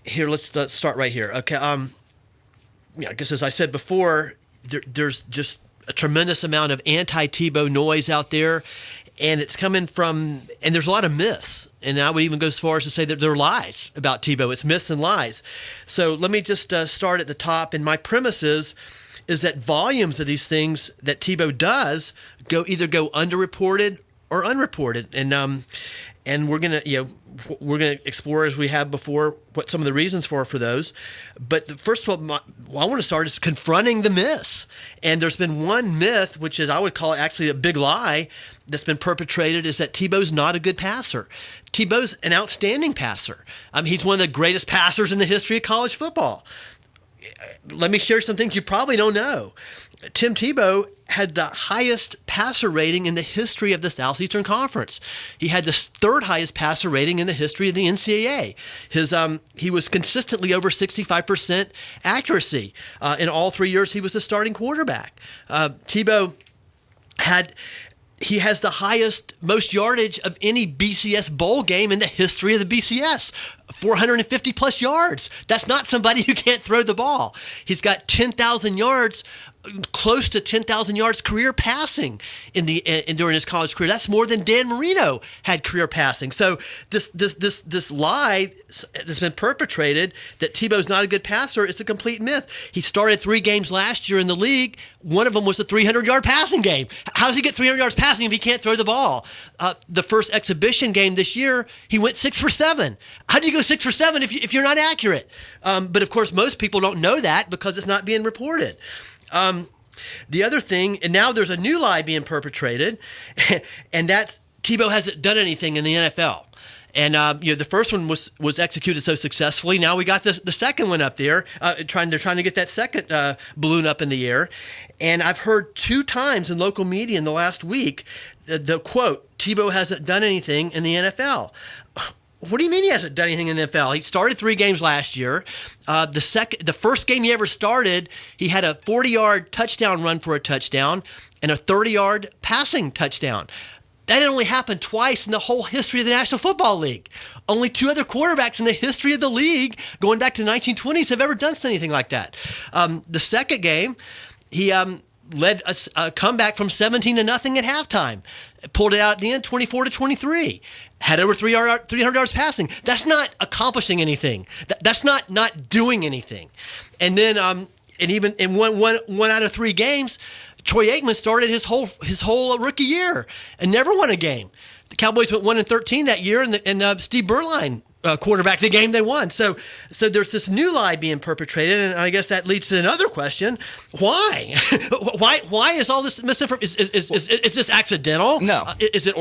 Here, let's start right here. Okay. Yeah, I guess as I said before, there's just a tremendous amount of anti-Tebow noise out there, and it's coming from, and there's a lot of myths, and I would even go as far as to say that there are lies about Tebow. It's myths and lies. So let me just start at the top, and my premise is that volumes of these things that Tebow does either go underreported or unreported, and we're gonna explore, as we have before, what some of the reasons for those. But first of all, I want to start is confronting the myths. And there's been one myth, which is, I would call it actually a big lie, that's been perpetrated, is that Tebow's not a good passer. Tebow's an outstanding passer. He's one of the greatest passers in the history of college football. Let me share some things you probably don't know. Tim Tebow had the highest passer rating in the history of the Southeastern Conference. He had the third highest passer rating in the history of the NCAA. He was consistently over 65% accuracy. In all 3 years, he was the starting quarterback. Tebow has the highest, most yardage of any BCS bowl game in the history of the BCS. 450 plus yards. That's not somebody who can't throw the ball. He's got 10,000 yards, close to 10,000 yards career passing during his college career. That's more than Dan Marino had career passing. So this lie that's been perpetrated that Tebow's not a good passer is a complete myth. He started 3 games last year in the league. One of them was a 300-yard passing game. How does he get 300 yards passing if he can't throw the ball? The first exhibition game this year, he went 6 for 7. How do you go 6 for 7 if you're not accurate? But of course, most people don't know that because it's not being reported. The other thing, and now there's a new lie being perpetrated, and that's Tebow hasn't done anything in the NFL. And the first one was executed so successfully. Now we got the second one up there. They're trying to get that second balloon up in the air. And I've heard 2 times in local media in the last week the quote, "Tebow hasn't done anything in the NFL." What do you mean he hasn't done anything in the NFL? He started 3 games last year. The first game he ever started, he had a 40-yard touchdown run for a touchdown and a 30-yard passing touchdown. That had only happened twice in the whole history of the National Football League. Only 2 other quarterbacks in the history of the league, going back to the 1920s, have ever done anything like that. The second game, he led a comeback from 17-0 at halftime. Pulled it out at the end, 24-23. Had over 300 yards passing. That's not accomplishing anything. That's not doing anything. And then, and even in one out of 3 games, Troy Aikman started his whole rookie year and never won a game. The Cowboys went 1-13 that year, and Steve Berline quarterback the game they won. So there's this new lie being perpetrated, and I guess that leads to another question: why? why is all this misinformation? Is this accidental? No. Is it